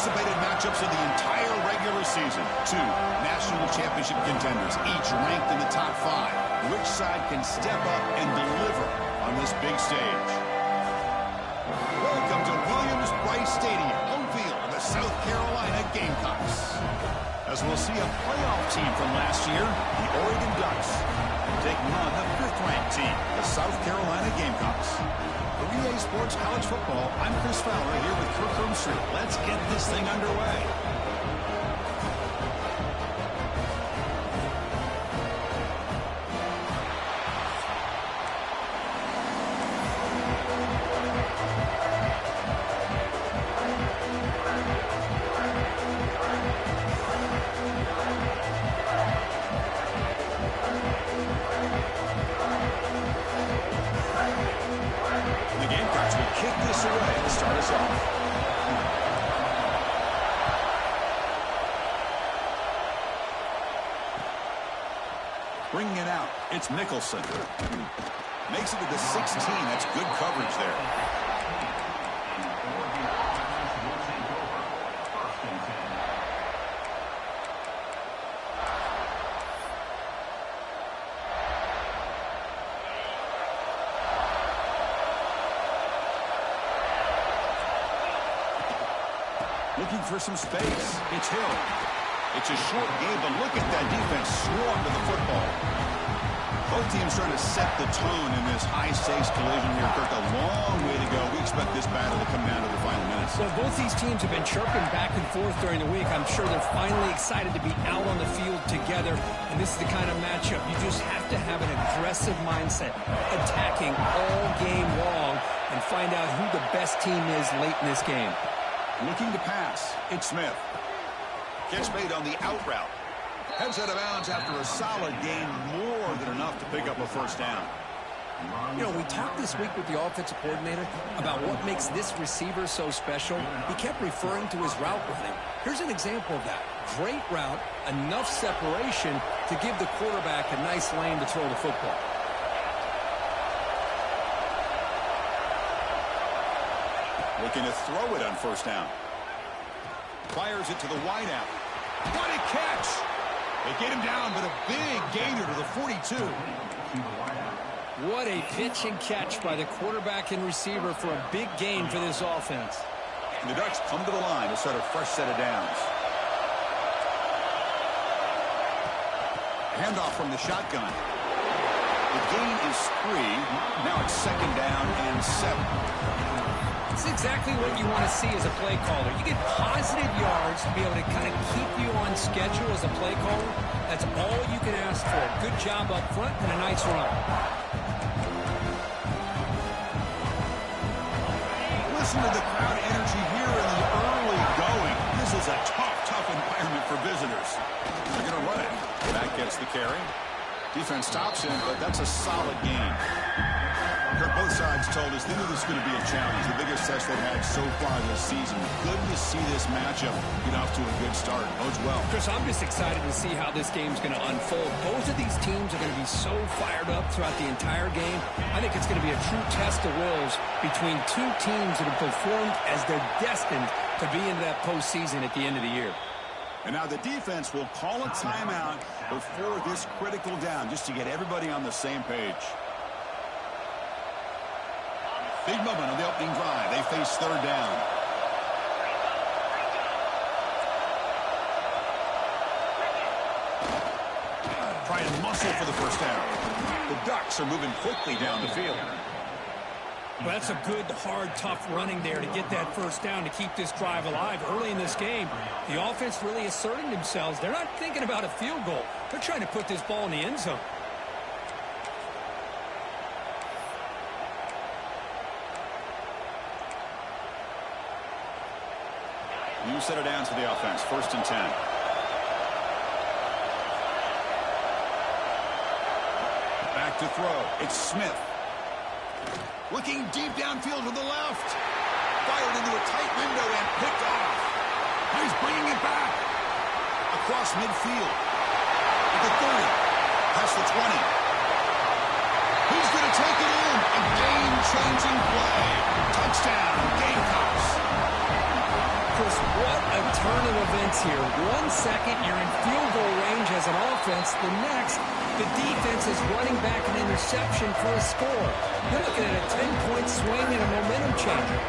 anticipated matchups of the entire regular season. Two national championship contenders, each ranked in the top 5. Which side can step up and deliver on this big stage? Welcome to Williams-Brice Stadium, home field of the South Carolina Gamecocks. As we'll see a playoff team from last year, the Oregon Ducks, taking on the 5th-ranked team, the South Carolina Gamecocks. For EA Sports College Football, I'm Chris Fowler here with Kirk Herbstreit. Let's get this thing underway. Bringing it out, it's Nicholson. Makes it to the 16. That's good coverage there. Looking for some space. It's Hill. It's a short game, but look at that defense swarm to the football. Both teams trying to set the tone in this high-stakes collision here. Kirk, a long way to go. We expect this battle to come down to the final minutes. Well, both these teams have been chirping back and forth during the week. I'm sure they're finally excited to be out on the field together. And this is the kind of matchup you just have to have an aggressive mindset, attacking all game long, and find out who the best team is late in this game. Looking to pass, it's Smith. Catch made on the out route. Heads out of bounds after a solid gain, more than enough to pick up a first down. You know, we talked this week with the offensive coordinator about what makes this receiver so special. He kept referring to his route running. Here's an example of that. Great route, enough separation to give the quarterback a nice lane to throw the football. Looking to throw it on first down. Fires it to the wideout. What a catch! They get him down, but a big gainer to the 42. What a pitch and catch by the quarterback and receiver for a big gain for this offense. And the Ducks come to the line to start a fresh set of downs. Handoff from the shotgun. The gain is 3. Now it's 2nd down and 7. It's exactly what you want to see as a play caller. You get positive yards to be able to kind of keep you on schedule as a play caller. That's all you can ask for. Good job up front and a nice run. Listen to the crowd energy here in the early going. This is a tough environment for visitors. They're going to run it. That gets the carry. Defense stops him, but that's a solid game. Both sides told us they knew this was going to be a challenge, the biggest test they've had so far this season. Good to see this matchup get off to a good start. Bodes well. Chris, I'm just excited to see how this game's going to unfold. Both of these teams are going to be so fired up throughout the entire game. I think it's going to be a true test of wills between two teams that have performed as they're destined to be into that postseason at the end of the year. And now the defense will call a timeout before this critical down, just to get everybody on the same page. Big moment on the opening drive. They face 3rd down. Trying to muscle for the first down. The Ducks are moving quickly down the field. Well, that's a good, hard, tough running there to get that first down to keep this drive alive. Early in this game, the offense really asserting themselves. They're not thinking about a field goal. They're trying to put this ball in the end zone. New set of downs for the offense. 1st and 10. Back to throw. It's Smith. Looking deep downfield to the left. Fired into a tight window and picked off. Now he's bringing it back. Across midfield. At the 30. Past the 20. He's going to take it in. A game-changing play. Touchdown, Gamecocks. Chris, what a turn of events here. 1 second, you're in field goal range as an offense. The next, the defense is running back an interception for a score. You're looking at a 10-point swing and a momentum changer.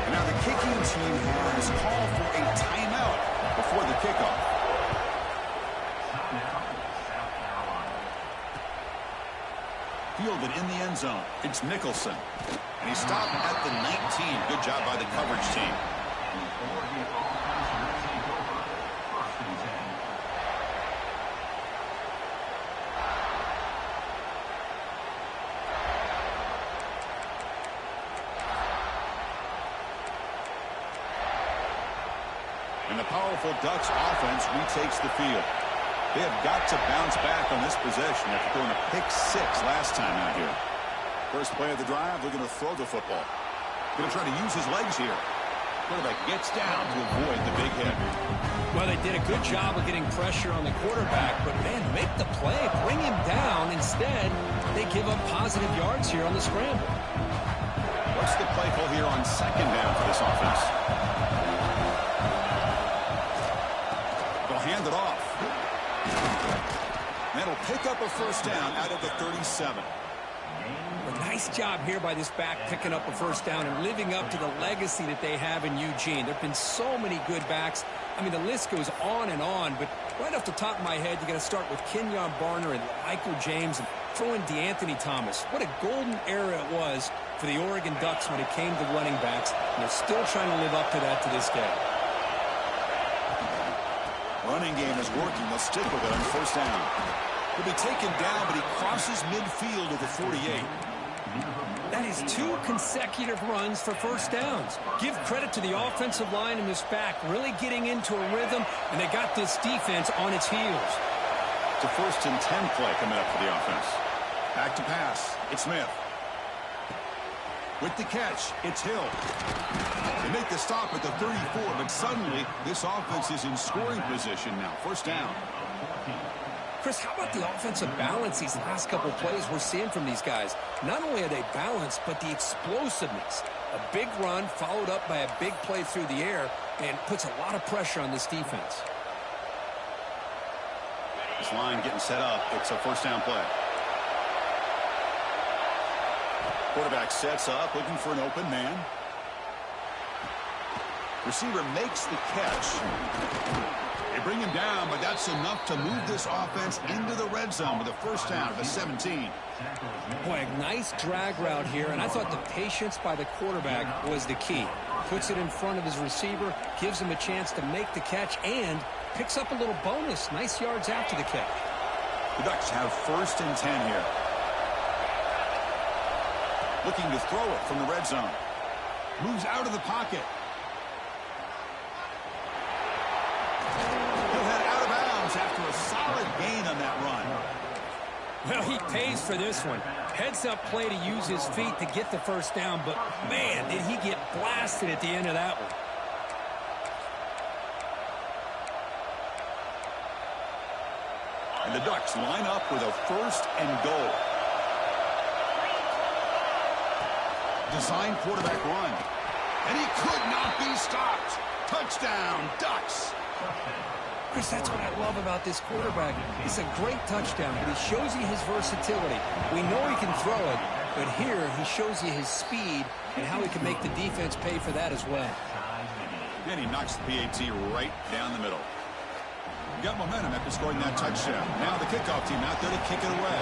Now the kicking team has called for a timeout before the kickoff. Fielded in the end zone. It's Nicholson. And he stopped at the 19. Good job by the coverage team. And the powerful Ducks offense retakes the field. They have got to bounce back on this possession after throwing a pick 6 last time out here. First play of the drive, they're going to throw the football. Going to try to use his legs here. Quarterback gets down to avoid the big hit. Well, they did a good job of getting pressure on the quarterback, but, man, make the play, bring him down. Instead, they give up positive yards here on the scramble. What's the play call here on second down for this offense? They'll hand it off. That'll pick up a first down out of the 37. A nice job here by this back picking up a first down and living up to the legacy that they have in Eugene. There have been so many good backs. I mean, the list goes on and on, but right off the top of my head, you got to start with Kenyon Barner and Michael James and throw in DeAnthony Thomas. What a golden era it was for the Oregon Ducks when it came to running backs, and they're still trying to live up to that to this day. Running game is working. They'll stick with it on first down. He'll be taken down, but he crosses midfield of the 48. That is 2 consecutive runs for first downs. Give credit to the offensive line and this back really getting into a rhythm, and they got this defense on its heels. It's a 1st and 10 play coming up for the offense. Back to pass. It's Smith. With the catch, it's Hill. They make the stop at the 34, but suddenly this offense is in scoring position now. First down. Chris, how about the offensive balance these last couple of plays we're seeing from these guys? Not only are they balanced, but the explosiveness. A big run followed up by a big play through the air and puts a lot of pressure on this defense. This line getting set up. It's a first down play. Quarterback sets up, looking for an open man. Receiver makes the catch. They bring him down, but that's enough to move this offense into the red zone with a first down at the 17. Boy, a nice drag route here, and I thought the patience by the quarterback was the key. Puts it in front of his receiver, gives him a chance to make the catch, and picks up a little bonus. Nice yards after the catch. The Ducks have 1st and 10 here. Looking to throw it from the red zone. Moves out of the pocket. He'll head out of bounds after a solid gain on that run. Well, he pays for this one. Heads-up play to use his feet to get the first down, but, man, did he get blasted at the end of that one. And the Ducks line up with a 1st and goal. Design quarterback run. And he could not be stopped. Touchdown, Ducks. Chris, that's what I love about this quarterback. It's a great touchdown, but he shows you his versatility. We know he can throw it, but here he shows you his speed and how he can make the defense pay for that as well. And he knocks the PAT right down the middle. Got momentum after scoring that touchdown. Now the kickoff team out there to kick it away.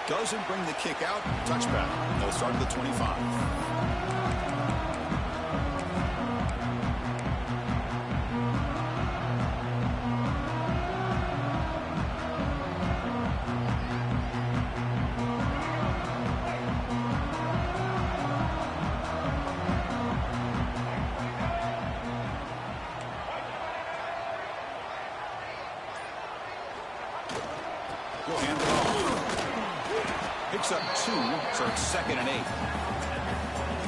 Doesn't bring the kick out. Touchback. They'll start at the 25. He'll hand it off. Picks up 2, so it's 2nd and 8.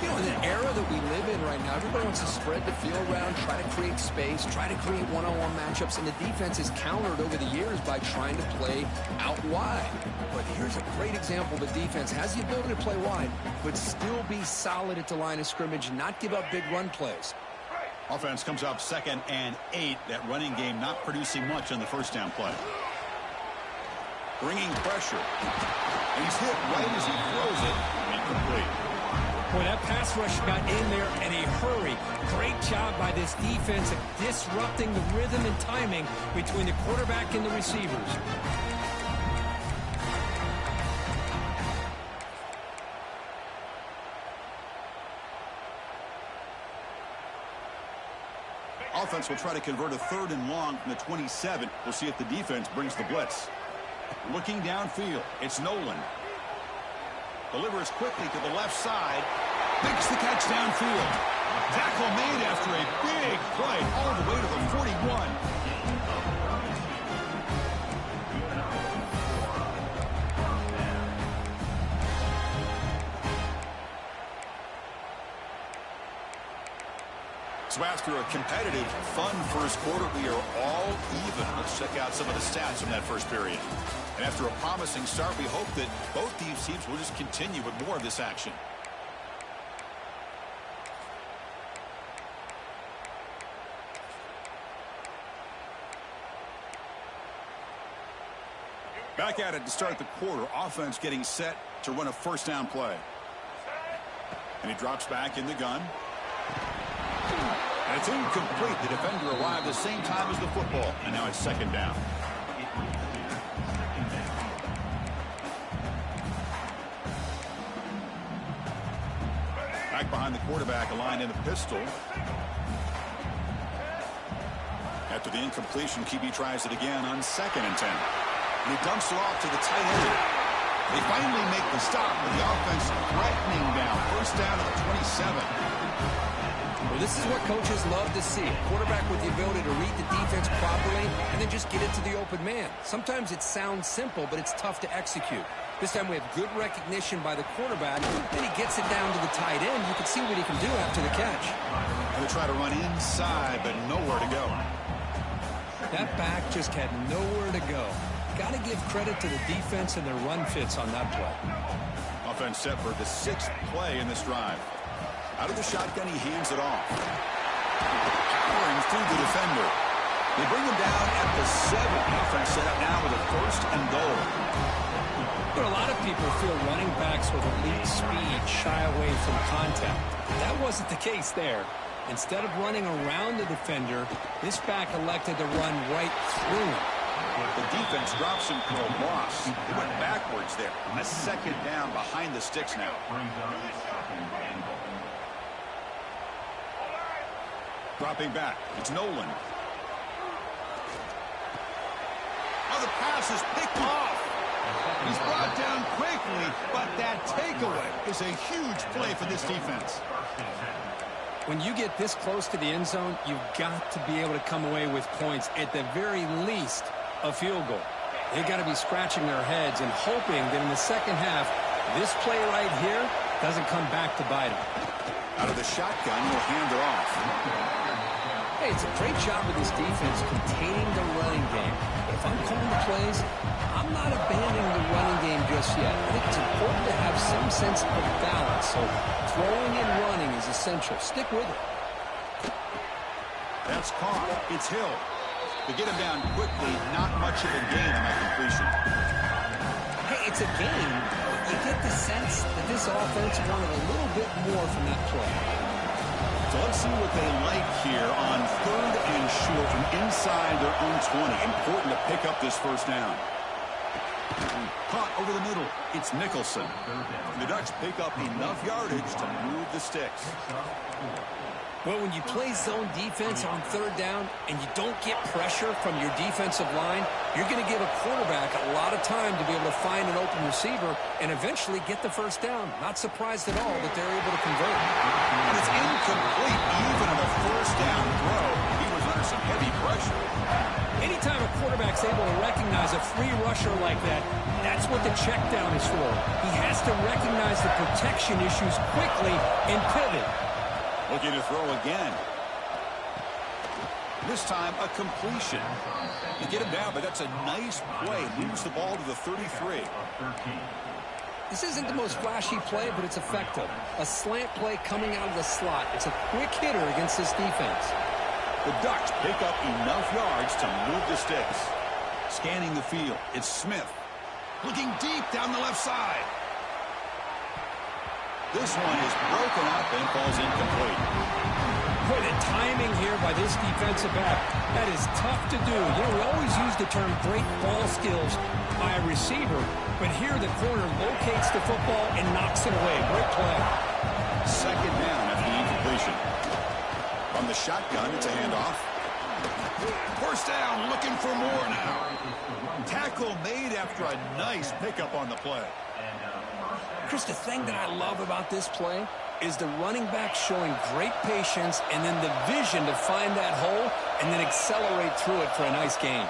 You know, in an era that we live in right now, everybody wants to spread the field around, try to create space, try to create one-on-one matchups, and the defense is countered over the years by trying to play out wide. But here's a great example. The defense has the ability to play wide, but still be solid at the line of scrimmage, not give up big run plays. Offense comes up 2nd and 8. That running game not producing much on the first down play. Bringing pressure. And he's hit right as he throws it. Incomplete. Boy, that pass rush got in there in a hurry. Great job by this defense of disrupting the rhythm and timing between the quarterback and the receivers. Offense will try to convert a 3rd and long from the 27. We'll see if the defense brings the blitz. Looking downfield, it's Nolan. Delivers quickly to the left side. Makes the catch downfield. Tackle made after a big play all the way to the 41. So after a competitive, fun first quarter, we are all even. Let's check out some of the stats from that first period. And after a promising start, we hope that both these teams will just continue with more of this action. Back at it to start the quarter. Offense getting set to run a first down play. And he drops back in the gun. And it's incomplete. The defender arrived the same time as the football. And now it's 2nd down. Back behind the quarterback, aligned in the pistol. After the incompletion, QB tries it again on 2nd and 10. And he dumps it off to the tight end. They finally make the stop with the offense threatening down. First down to the 27. Well, this is what coaches love to see. A quarterback with the ability to read the defense properly and then just get it to the open man. Sometimes it sounds simple, but it's tough to execute. This time we have good recognition by the quarterback. Then he gets it down to the tight end. You can see what he can do after the catch. And they try to run inside, but nowhere to go. That back just had nowhere to go. Got to give credit to the defense and their run fits on that play. Offense set for the 6th play in this drive. Out of the shotgun, he hands it off. Powering through the defender. They bring him down at the 7. Offense set up now with a 1st and goal. But a lot of people feel running backs with elite speed shy away from contact. That wasn't the case there. Instead of running around the defender, this back elected to run right through him. The defense drops him for a loss. They went backwards there. A 2nd down behind the sticks now. Dropping back. It's Nolan. Oh, the pass is picked off. He's brought down quickly, but that takeaway is a huge play for this defense. When you get this close to the end zone, you've got to be able to come away with points, at the very least a field goal. They've got to be scratching their heads and hoping that in the second half, this play right here doesn't come back to bite them. Out of the shotgun, will hand it off. Hey, it's a great job of this defense containing the running game. If I'm calling the plays, I'm not abandoning the running game just yet. I think it's important to have some sense of balance. So throwing and running is essential. Stick with it. That's caught. It's Hill. To get him down quickly, not much of a gain on that completion. Hey, it's a gain. You get the sense that this offense wanted a little bit more from that play. So let's see what they like here on 3rd and short from inside their own 20. Important to pick up this first down. Caught over the middle. It's Nicholson. The Ducks pick up enough yardage to move the sticks. Well, when you play zone defense on 3rd down and you don't get pressure from your defensive line, you're going to give a quarterback a lot of time to be able to find an open receiver and eventually get the first down. Not surprised at all that they're able to convert. And it's incomplete even on a first down throw. He was under some heavy pressure. Anytime a quarterback's able to recognize a free rusher like that, that's what the check down is for. He has to recognize the protection issues quickly and pivot. Looking to throw again. This time, a completion. You get him down, but that's a nice play. Moves the ball to the 33. This isn't the most flashy play, but it's effective. A slant play coming out of the slot. It's a quick hitter against this defense. The Ducks pick up enough yards to move the sticks. Scanning the field, it's Smith. Looking deep down the left side. This one is broken up and falls incomplete. Boy, the timing here by this defensive back, that is tough to do. You know, we always use the term great ball skills by a receiver, but here the corner locates the football and knocks it away. Great play. Second down after the incompletion. From the shotgun, it's a handoff. First down, looking for more now. Tackle made after a nice pickup on the play. Chris, the thing that I love about this play is the running back showing great patience and then the vision to find that hole and then accelerate through it for a nice gain.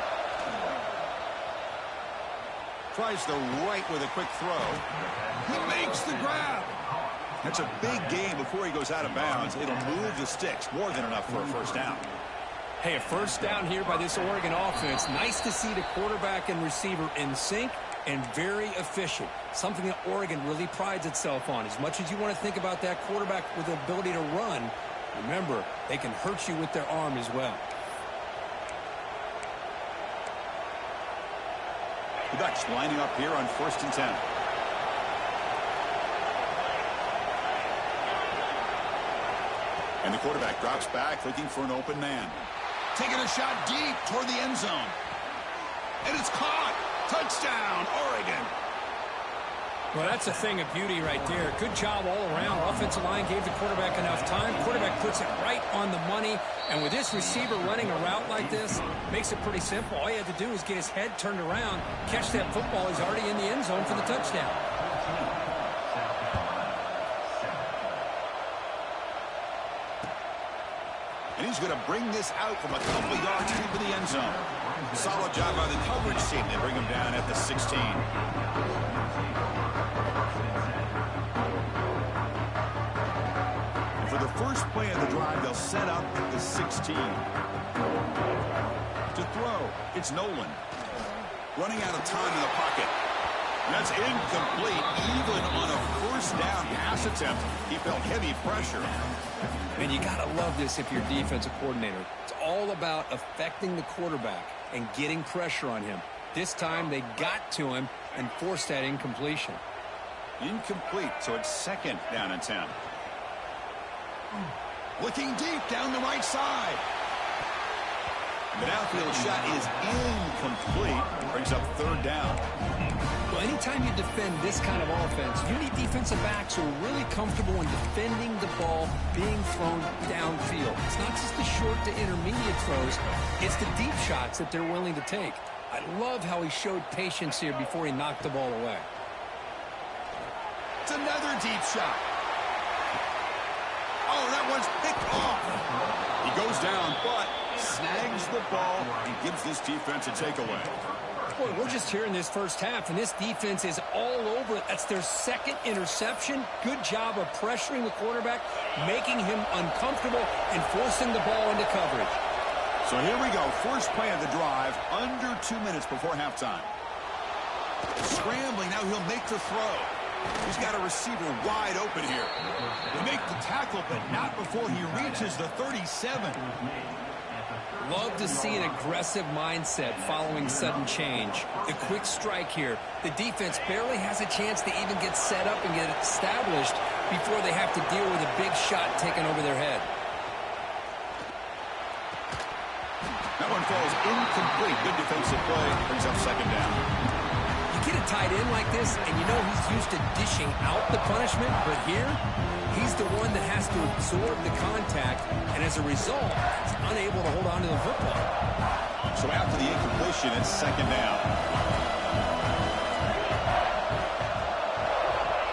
Tries the right with a quick throw. He makes the grab. That's a big gain before he goes out of bounds. It'll move the sticks. More than enough for a first down. Hey, a first down here by this Oregon offense. Nice to see the quarterback and receiver in sync and very efficient. Something that Oregon really prides itself on. As much as you want to think about that quarterback with the ability to run, remember, they can hurt you with their arm as well. The Ducks lining up here on 1st and 10. And the quarterback drops back, looking for an open man. Taking a shot deep toward the end zone. And it's caught. Touchdown, Oregon. Well, that's a thing of beauty right there. Good job all around. Offensive line gave the quarterback enough time. Quarterback puts it right on the money. And with this receiver running a route like this, makes it pretty simple. All you have to do is get his head turned around, catch that football. He's already in the end zone for the touchdown. And he's going to bring this out from a couple of yards deep in the end zone. Solid job by the coverage team. They bring him down at the 16. And for the first play of the drive, they'll set up at the 16. To throw, it's Nolan. Running out of time in the pocket. That's incomplete. Even on a first down pass attempt, he felt heavy pressure. And you got to love this if you're a defensive coordinator. It's all about affecting the quarterback and getting pressure on him. This time they got to him and forced that incompletion. Incomplete, so it's 2nd down and 10. Looking deep down the right side. The downfield shot is incomplete. Brings up 3rd down. Well, anytime you defend this kind of offense, you need defensive backs who are really comfortable in defending the ball being thrown downfield. It's not just the short to intermediate throws. It's the deep shots that they're willing to take. I love how he showed patience here before he knocked the ball away. It's another deep shot. Oh, that one's picked off. He goes down, but snags the ball and gives this defense a takeaway. Boy, we're just here in this first half, and this defense is all over it. That's their 2nd interception. Good job of pressuring the quarterback, making him uncomfortable, and forcing the ball into coverage. So here we go. First play of the drive, under 2 minutes before halftime. Scrambling, now he'll make the throw. He's got a receiver wide open here. They make the tackle, but not before he reaches the 37. Love to see an aggressive mindset following sudden change. The quick strike here. The defense barely has a chance to even get set up and get established before they have to deal with a big shot taken over their head. That one falls incomplete. Good defensive play. Brings up 2nd down. You get a tight end like this, and you know he's used to dishing out the punishment, but here, he's the one that has to absorb the contact, and as a result, he's unable to hold on to the football. So after the incompletion, it's 2nd down.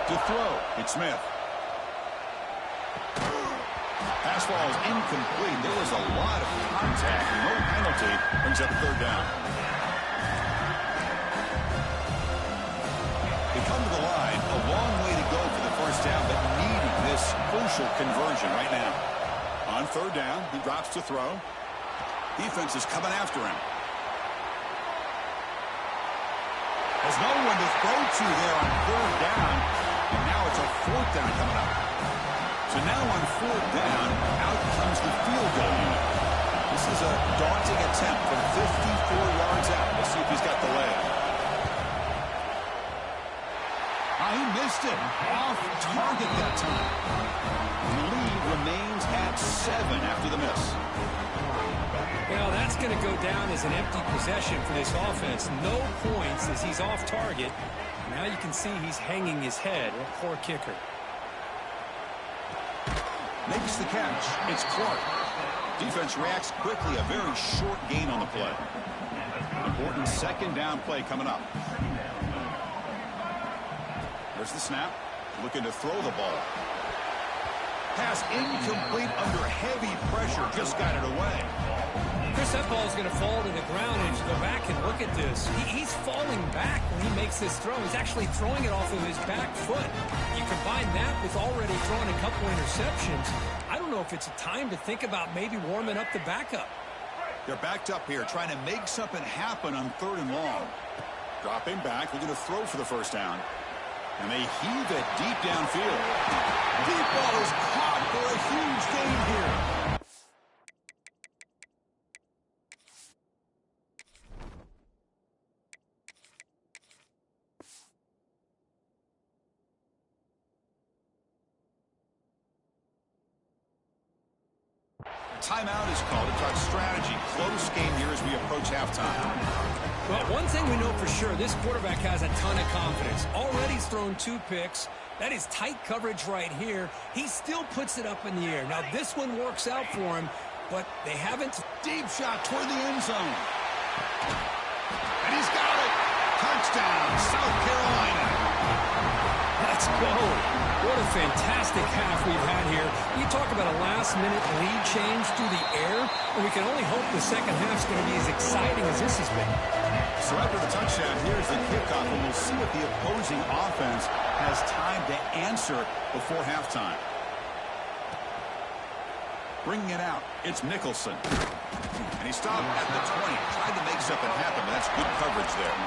To throw, it's Smith. Fastball is incomplete. There was a lot of contact. No penalty. Brings up third down. They come to the line. A long way to go for the first down, but needing this crucial conversion right now. On third down, he drops to throw. Defense is coming after him. There's no one to throw to there on third down. And now it's a fourth down coming up. So now on fourth down, out comes the field goal unit. This is a daunting attempt from 54 yards out. We'll see if he's got the layup. He missed it. Off target that time. The lead remains at 7 after the miss. Well, that's going to go down as an empty possession for this offense. No points as he's off target. Now you can see he's hanging his head. Poor kicker. Makes the catch. It's Clark. Defense reacts quickly. A very short gain on the play. Important second down play coming up. There's the snap. Looking to throw the ball. Pass incomplete under heavy pressure. Just got it away. Chris, that ball is going to fall to the ground, and if you go back and look at this, he's falling back when he makes this throw. He's actually throwing it off of his back foot. You combine that with already throwing a couple interceptions. I don't know if it's a time to think about maybe warming up the backup. They're backed up here, trying to make something happen on third and long. Dropping back, looking to throw for the first down. And they heave it deep downfield. Deep ball is caught for a huge gain here. Timeout is called to talk strategy. Close game here as we approach halftime. Well, one thing we know for sure, this quarterback has a ton of confidence. Already he's thrown 2 picks. That is tight coverage right here. He still puts it up in the air. Now, this one works out for him, but they haven't. Deep shot toward the end zone. And he's got it. Touchdown, South Carolina. Let's go. What a fantastic half we've had here. You talk about a last-minute lead change through the air, and we can only hope the second half's going to be as exciting as this has been. So after the touchdown, here's the kickoff, and we'll see if the opposing offense has time to answer before halftime. Bringing it out, it's Nicholson. And he stopped at the 20, tried to make something happen, but that's good coverage there.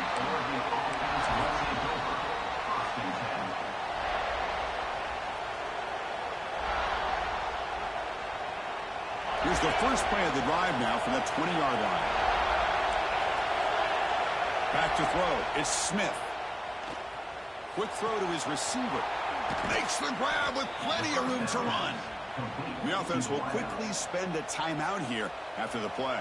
Here's the first play of the drive now from the 20-yard line. Back to throw. It's Smith. Quick throw to his receiver. Makes the grab with plenty of room to run. The offense will quickly spend a timeout here after the play.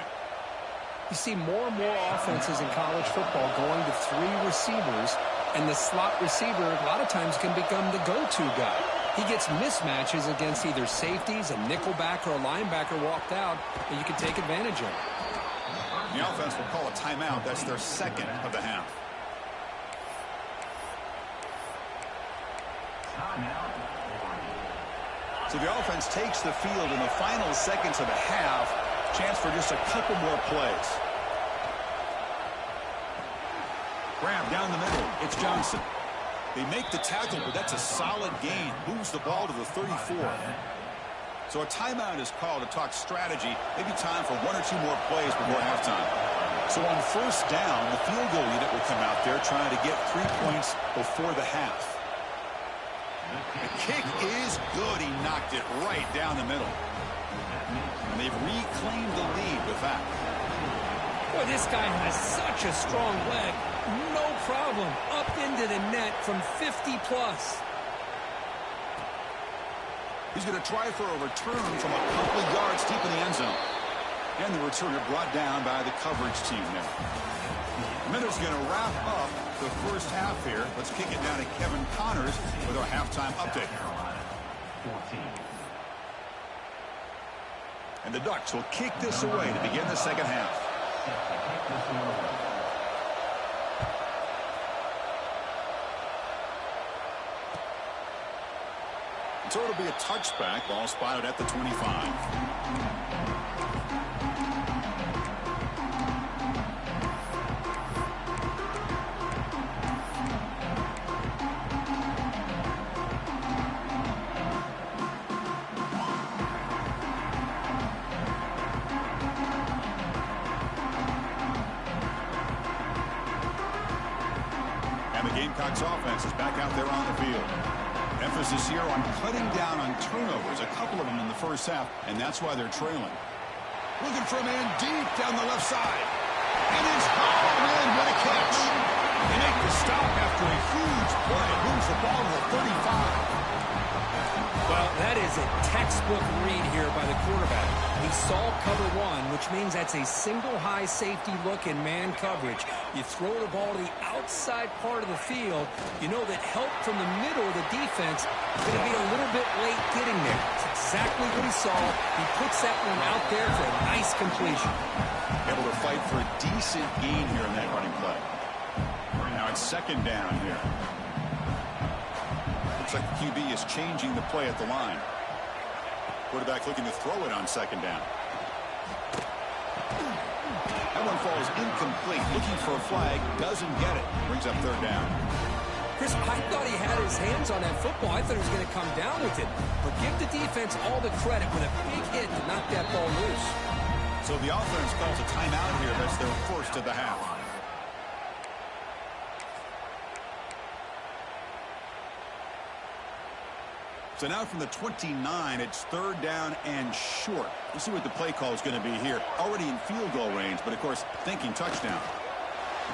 You see more and more offenses in college football going to 3 receivers, and the slot receiver a lot of times can become the go-to guy. He gets mismatches against either safeties, a nickelback, or a linebacker walked out, and you can take advantage of it. The offense will call a timeout. That's their second of the half. So the offense takes the field in the final seconds of the half. Chance for just a couple more plays. Grab down the middle. It's Johnson. They make the tackle, but that's a solid gain. Moves the ball to the 34. So a timeout is called to talk strategy. Maybe time for 1 or 2 more plays before halftime. So on first down, the field goal unit will come out there trying to get 3 points before the half. The kick is good. He knocked it right down the middle. And they've reclaimed the lead with that. Boy, this guy has such a strong leg. No problem. Up into the net from 50-plus. He's going to try for a return from a couple of yards deep in the end zone. And the returner brought down by the coverage team there. Minutes going to wrap up the first half here. Let's kick it down to Kevin Connors with our halftime update. And the Ducks will kick this away to begin the second half. So it'll be a touchback. Ball spotted at the 25. Gamecocks offense is back out there on the field. Emphasis here on cutting down on turnovers, a couple of them in the first half, and that's why they're trailing. Looking for a man deep down the left side. And it's hauled in. What a catch. They make the stop after a huge play. Moves the ball to the 35. Well, that is a textbook read here by the quarterback. He saw cover one, which means that's a single high safety look in man coverage. You throw the ball to the outside part of the field, you know that help from the middle of the defense is going to be a little bit late getting there. It's exactly what he saw. He puts that one out there for a nice completion. Able to fight for a decent gain here in that running play. Now it's second down here. Looks like the QB is changing the play at the line. Quarterback looking to throw it on second down. That one falls incomplete. Looking for a flag. Doesn't get it. Brings up third down. Chris, I thought he had his hands on that football. I thought he was going to come down with it. But give the defense all the credit with a big hit to knock that ball loose. So the offense calls a timeout here. That's their first of the half. So now from the 29, it's third down and short. We'll see what the play call is going to be here. Already in field goal range, but of course, thinking touchdown.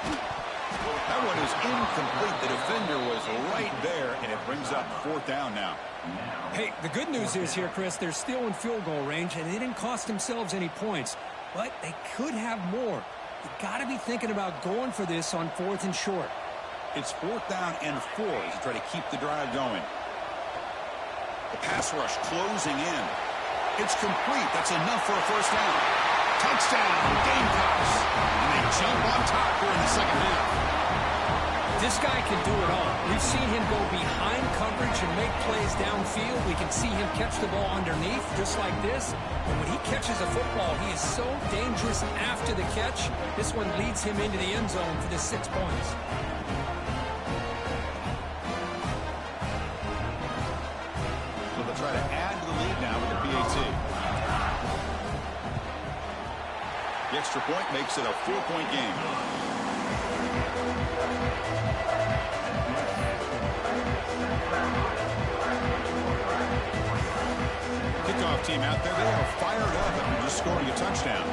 That one is incomplete. The defender was right there, and it brings up fourth down now. Hey, the good news is here, Chris, they're still in field goal range, and they didn't cost themselves any points. But they could have more. You got to be thinking about going for this on fourth and short. It's fourth down and 4 to try to keep the drive going. The pass rush closing in. It's complete. That's enough for a first down. Touchdown, Gamecocks. And they jump on top here in the second half. This guy can do it all. We've seen him go behind coverage and make plays downfield. We can see him catch the ball underneath just like this. And when he catches a football, he is so dangerous after the catch. This one leads him into the end zone for the 6 points. Try to add to the lead now with the PAT. The extra point makes it a 4-point game. Kickoff team out there, they are fired up after just scoring a touchdown.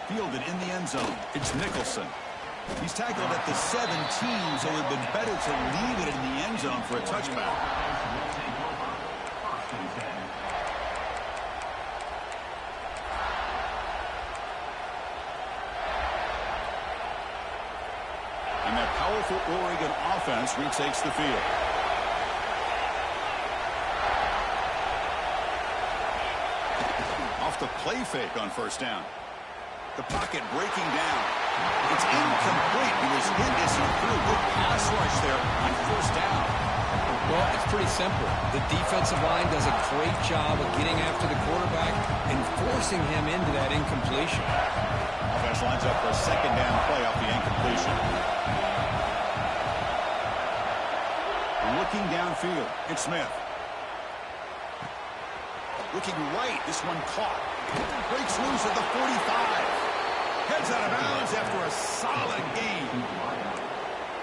Fielded in the end zone. It's Nicholson. He's tackled at the 17, so it would have been better to leave it in the end zone for a touchback. And that powerful Oregon offense retakes the field. Off the play fake on first down. The pocket breaking down. It's incomplete. He was hit as he threw. Good pass rush there on first down. Well, it's pretty simple. The defensive line does a great job of getting after the quarterback and forcing him into that incompletion. Offense lines up for a second down play off the incompletion. Looking downfield, it's Smith. Looking right, this one caught. Breaks loose at the 45. Heads out of bounds after a solid game.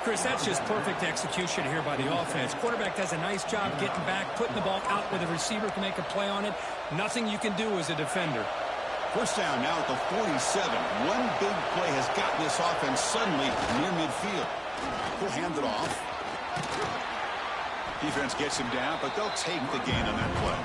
Chris, that's just perfect execution here by the offense. Quarterback does a nice job getting back, putting the ball out where the receiver can make a play on it. Nothing you can do as a defender. First down now at the 47. One big play has gotten this offense suddenly near midfield. He'll hand it off. Defense gets him down, but they'll take the gain on that play.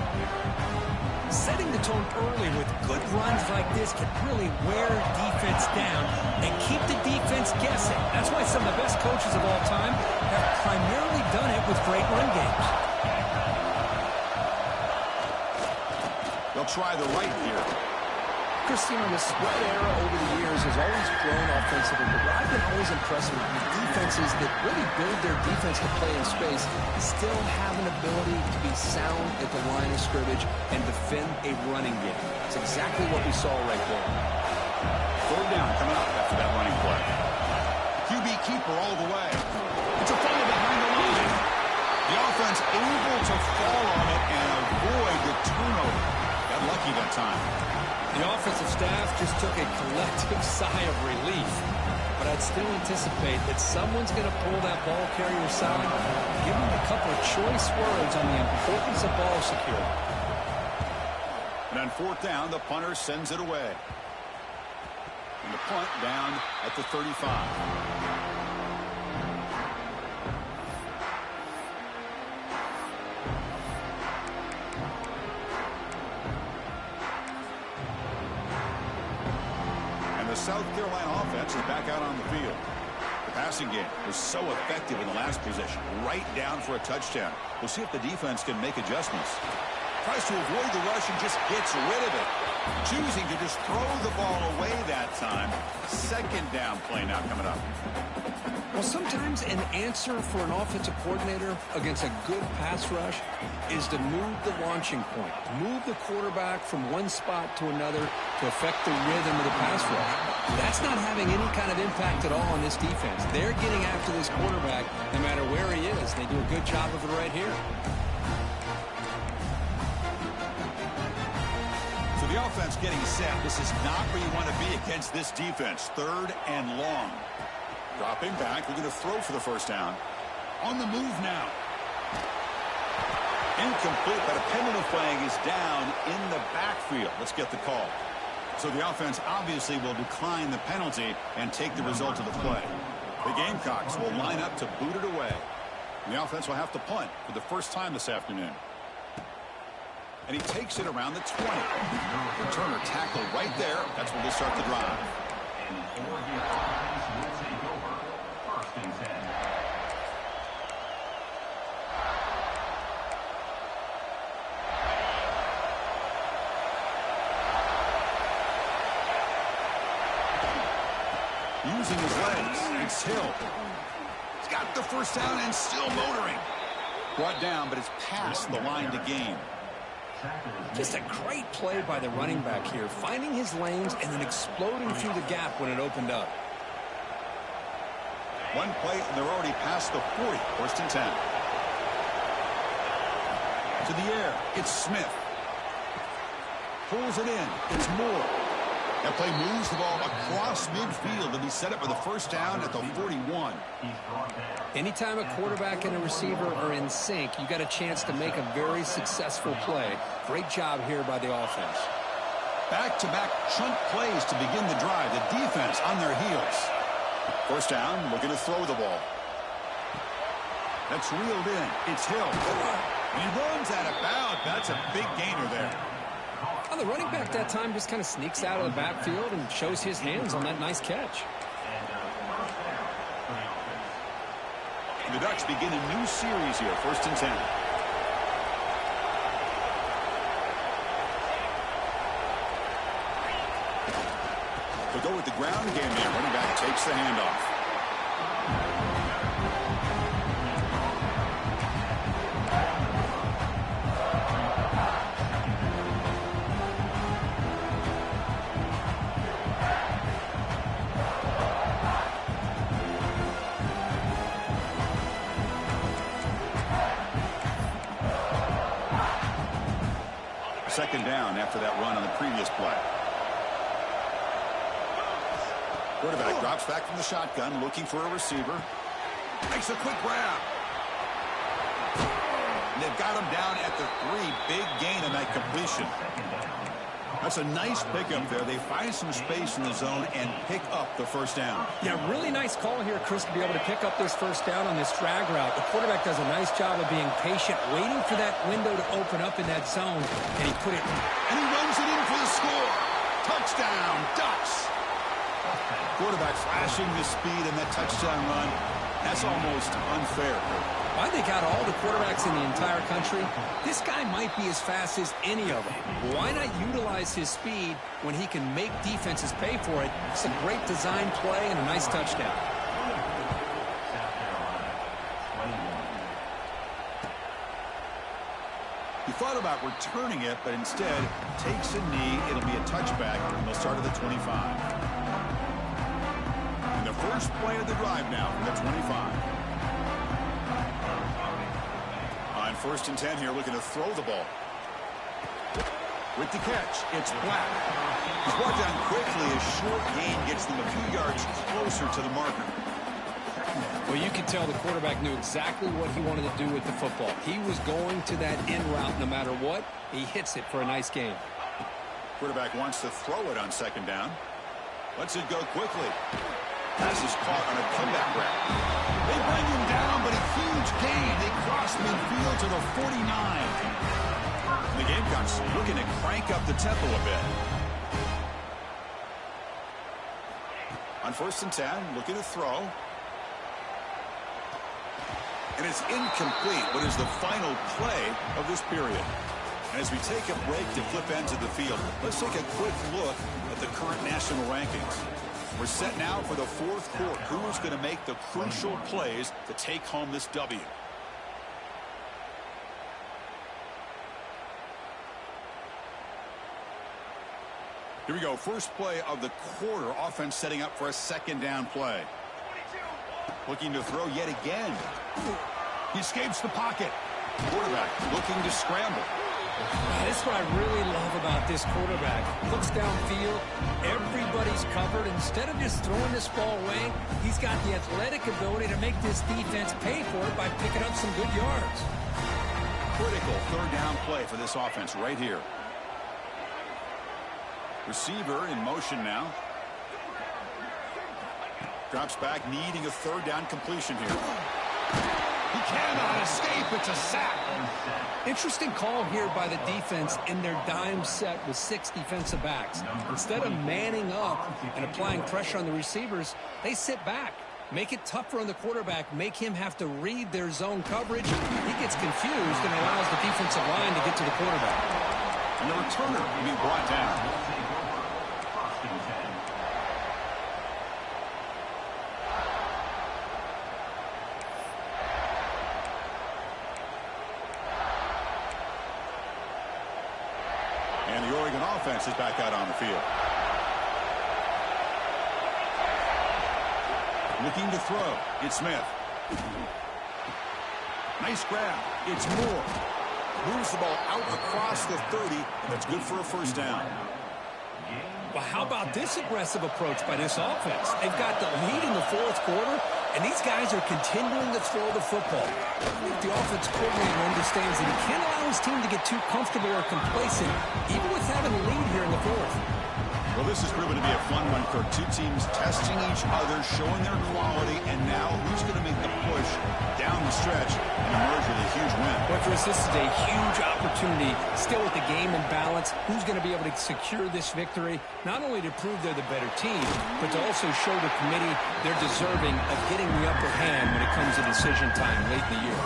Setting the tone early with good runs like this can really wear defense down and keep the defense guessing. That's why some of the best coaches of all time have primarily done it with great run games. They'll try the right here. Chris, the spread era over the years has always grown offensively, but what I've been always impressed with defenses that really build their defense to play in space still have an ability to be sound at the line of scrimmage and defend a running game. It's exactly what we saw right there. Third down coming up after that running play. QB keeper all the way. It's a fumble behind the line. The offense able to fall on it and avoid the turnover. Got lucky that time. The offensive staff just took a collective sigh of relief. But I'd still anticipate that someone's going to pull that ball carrier aside, give him a couple of choice words on the importance of ball security. And on fourth down, the punter sends it away. And the punt down at the 35. The South Carolina offense is back out on the field. The passing game was so effective in the last possession, right down for a touchdown. We'll see if the defense can make adjustments. Tries to avoid the rush and just gets rid of it. Choosing to just throw the ball away that time. Second down play now coming up. Well, sometimes an answer for an offensive coordinator against a good pass rush is to move the launching point, move the quarterback from one spot to another to affect the rhythm of the pass rush. That's not having any kind of impact at all on this defense. They're getting after this quarterback no matter where he is. They do a good job of it right here. So the offense getting set. This is not where you want to be against this defense. Third and long. Dropping back, looking to throw for the first down. On the move now. Incomplete, but a penalty flag is down in the backfield. Let's get the call. So the offense obviously will decline the penalty and take the result of the play. The Gamecocks will line up to boot it away. And the offense will have to punt for the first time this afternoon. And he takes it around the 20. Returner tackle right there. That's where they start the drive. Using his legs, it's Hill. He's got the first down and still motoring. Brought down, but it's past the line to gain. Just a great play by the running back here, finding his lanes and then exploding through the gap when it opened up. One play, and they're already past the 40. First and 10. To the air, it's Smith. Pulls it in, it's Moore. That play moves the ball across midfield and be set up with a first down at the 41. Anytime a quarterback and a receiver are in sync, you got a chance to make a very successful play. Great job here by the offense. Back-to-back chunk plays to begin the drive. The defense on their heels. First down, looking to throw the ball. That's reeled in. It's Hill. He runs out of bounds. That's a big gainer there. Well, the running back that time just kind of sneaks out of the backfield and shows his hands on that nice catch. The Ducks begin a new series here. First and 10. They'll go with the ground game there. Running back takes the handoff. Second down after that run on the previous play. Quarterback drops back from the shotgun, looking for a receiver. Makes a quick grab. And they've got him down at the 3. Big gain on that completion. That's a nice pickup there. They find some space in the zone and pick up the first down. Yeah, really nice call here, Chris, to be able to pick up this first down on this drag route. The quarterback does a nice job of being patient, waiting for that window to open up in that zone, and he put it. And he runs it in for the score. Touchdown, Ducks. Quarterback flashing the speed in that touchdown run. That's almost unfair. Why they got all the quarterbacks in the entire country? This guy might be as fast as any of them. Why not utilize his speed when he can make defenses pay for it? It's a great design play and a nice touchdown. He thought about returning it, but instead takes a knee. It'll be a touchback, and they'll start at the 25. And the first play of the drive now from the 25. On 1st and 10 here, looking to throw the ball. With the catch, it's Black. He's brought down quickly. A short gain gets them a few yards closer to the marker. Well, you can tell the quarterback knew exactly what he wanted to do with the football. He was going to that in route no matter what. He hits it for a nice gain. Quarterback wants to throw it on 2nd down. Lets it go quickly. Pass is caught on a comeback route. They bring him down, but a huge gain. They cross midfield to the 49. The Gamecocks looking to crank up the tempo a bit. On 1st and 10, looking to throw. And it's incomplete, what is the final play of this period. And as we take a break to flip ends of the field, let's take a quick look at the current national rankings. We're set now for the 4th quarter. Who is going to make the crucial plays to take home this W? Here we go. First play of the quarter. Offense setting up for a 2nd down play. Looking to throw yet again. He escapes the pocket. Quarterback looking to scramble. This is what I really love about this quarterback. Looks downfield. Everybody's covered. Instead of just throwing this ball away, he's got the athletic ability to make this defense pay for it by picking up some good yards. Critical 3rd down play for this offense right here. Receiver in motion now. Drops back, needing a 3rd down completion here. He cannot escape. It's a sack. Interesting call here by the defense in their dime set with 6 defensive backs. Instead of manning up and applying pressure on the receivers, they sit back. Make it tougher on the quarterback. Make him have to read their zone coverage. He gets confused and allows the defensive line to get to the quarterback. And the returner will be brought down. And the Oregon offense is back out on the field. Looking to throw. It's Smith. Nice grab. It's Moore. Moves the ball out across the 30. That's good for a 1st down. Well, how about this aggressive approach by this offense? They've got the lead in the 4th quarter, and these guys are continuing to throw the football. I think the offense coordinator understands that he can't allow his team to get too comfortable or complacent, even with having a lead here in the 4th. Well, this has proven to be a fun one, Kirk. 2 teams testing each other, showing their quality, and now who's going to make the push down the stretch and emerge with a huge win? Well, Chris, this is a huge opportunity. Still with the game in balance, who's going to be able to secure this victory, not only to prove they're the better team, but to also show the committee they're deserving of getting the upper hand when it comes to decision time late in the year.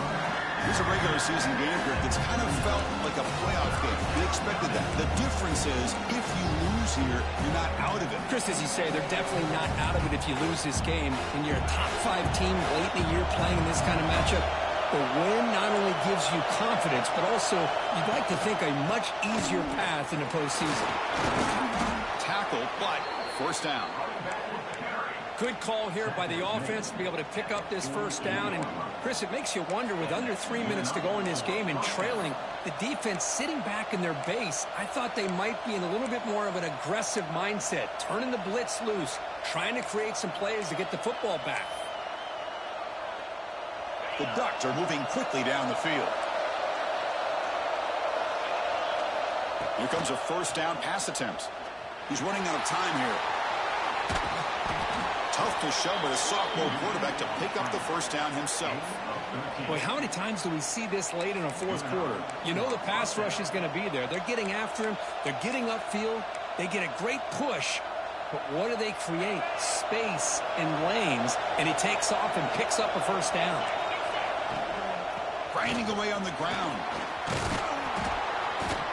Here's a regular season game group that's kind of felt like a playoff game. We expected that. The difference is if you lose here, you're not out of it. Chris, as you say, they're definitely not out of it if you lose this game. When you're a top 5 team late in the year playing in this kind of matchup, the win not only gives you confidence, but also you'd like to think a much easier path in the postseason. Tackle, but 1st down. Good call here by the offense to be able to pick up this 1st down. And, Chris, it makes you wonder, with under 3 minutes to go in this game and trailing, the defense sitting back in their base, I thought they might be in a little bit more of an aggressive mindset, turning the blitz loose, trying to create some plays to get the football back. The Ducks are moving quickly down the field. Here comes a 1st down pass attempt. He's running out of time here. Tough to show by the sophomore quarterback to pick up the 1st down himself. Boy, how many times do we see this late in a 4th quarter? You know the pass rush is going to be there. They're getting after him. They're getting upfield. They get a great push. But what do they create? Space and lanes. And he takes off and picks up a 1st down. grinding away on the ground.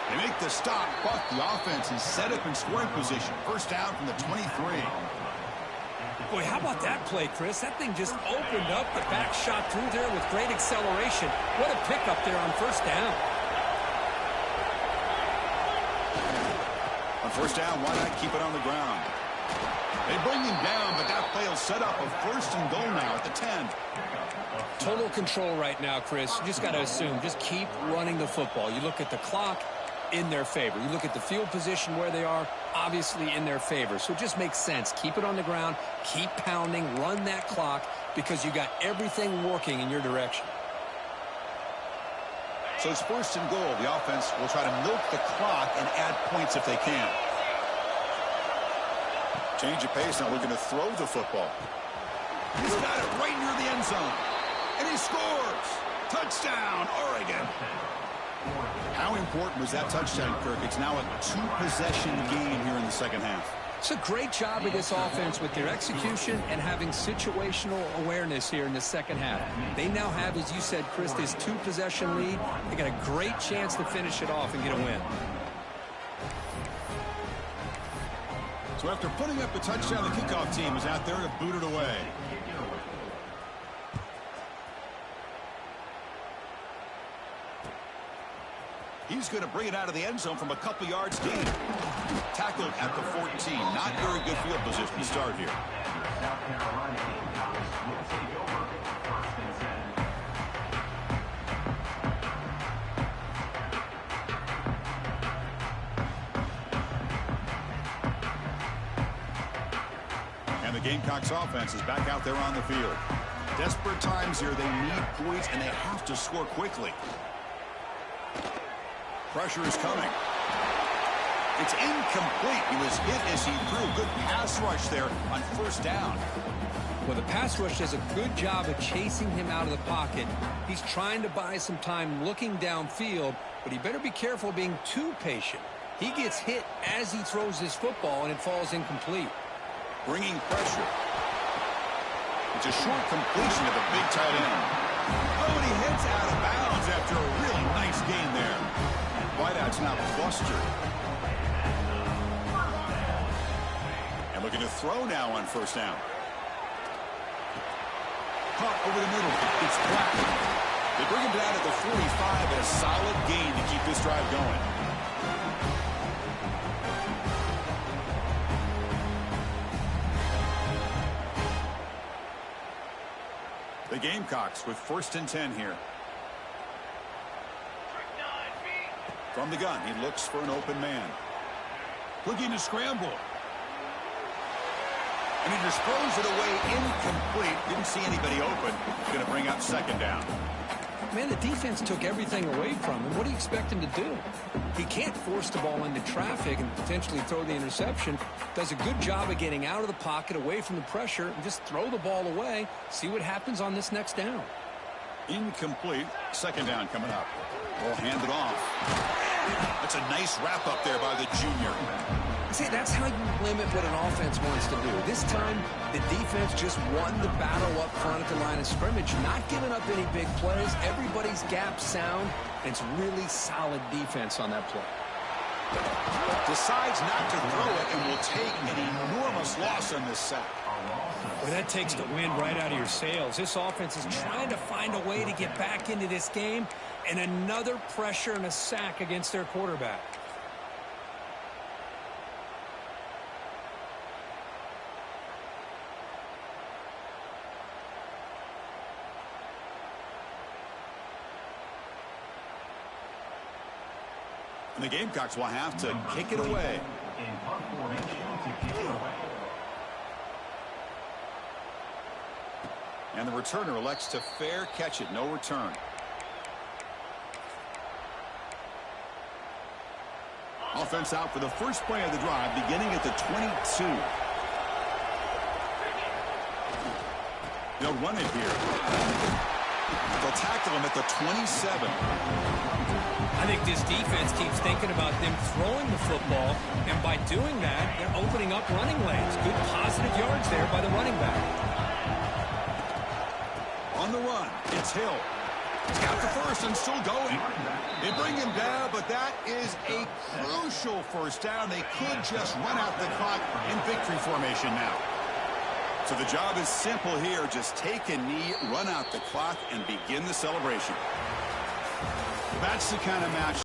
They make the stop, but the offense is set up in scoring position. First down from the 23. Boy, how about that play, Chris? That thing just opened up. The back shot through there with great acceleration. What a pickup there on first down. On first down, why not keep it on the ground? They bring him down, but that play will set up a first and goal now at the 10. Total control right now, Chris. You just got to assume. Just keep running the football. You look at the clock, in their favor. You look at the field position where they are, obviously in their favor. So it just makes sense. Keep it on the ground. Keep pounding. Run that clock because you got everything working in your direction. So it's first and goal. The offense will try to milk the clock and add points if they can. Change of pace, now looking to throw the football. He's got it right near the end zone. And he scores. Touchdown, Oregon. How important was that touchdown, Kirk? It's now a two-possession game here in the second half. It's a great job of this offense with their execution and having situational awareness here in the second half. They now have, as you said, Chris, this two-possession lead. They got a great chance to finish it off and get a win. So after putting up the touchdown, the kickoff team is out there to boot it away. He's going to bring it out of the end zone from a couple yards deep. Tackled at the 14. Not very good field position to start here. And the Gamecocks offense is back out there on the field. Desperate times here. They need points, and they have to score quickly. Pressure is coming. It's incomplete. He was hit as he threw. Good pass rush there on first down. Well, the pass rush does a good job of chasing him out of the pocket. He's trying to buy some time looking downfield, but he better be careful being too patient. He gets hit as he throws his football, and it falls incomplete. Bringing pressure. It's a short completion of the big tight end. Oh, and he heads out of bounds after a really nice gain there. Wideout's now clustered. And looking to throw now on first down. Caught over the middle. It's Black. They bring him down at the 45 and a solid gain to keep this drive going. The Gamecocks with first and 10 here. From the gun, he looks for an open man. Looking to scramble. And he just throws it away incomplete. Didn't see anybody open. Going to bring up second down. Man, the defense took everything away from him. What do you expect him to do? He can't force the ball into traffic and potentially throw the interception. Does a good job of getting out of the pocket, away from the pressure, and just throw the ball away. See what happens on this next down. Incomplete. Second down coming up. We'll hand it off. That's a nice wrap up there by the junior. See, that's how you limit what an offense wants to do. This time, the defense just won the battle up front at the line of scrimmage, not giving up any big plays. Everybody's gap sound. It's really solid defense on that play. Decides not to throw it and will take an enormous loss on this sack. Well, that takes the wind right out of your sails. This offense is trying to find a way to get back into this game, and another pressure and a sack against their quarterback. And the Gamecocks will have to kick it away. And the returner elects to fair catch it. No return. Offense out for the first play of the drive, beginning at the 22. They'll run it here. They'll tackle him at the 27. I think this defense keeps thinking about them throwing the football, and by doing that, they're opening up running lanes. Good positive yards there by the running back. On the run, it's Hill. He's got the first and still going. They bring him down, but that is a crucial first down. They could just run out the clock in victory formation now. So the job is simple here. Just take a knee, run out the clock, and begin the celebration. That's the kind of match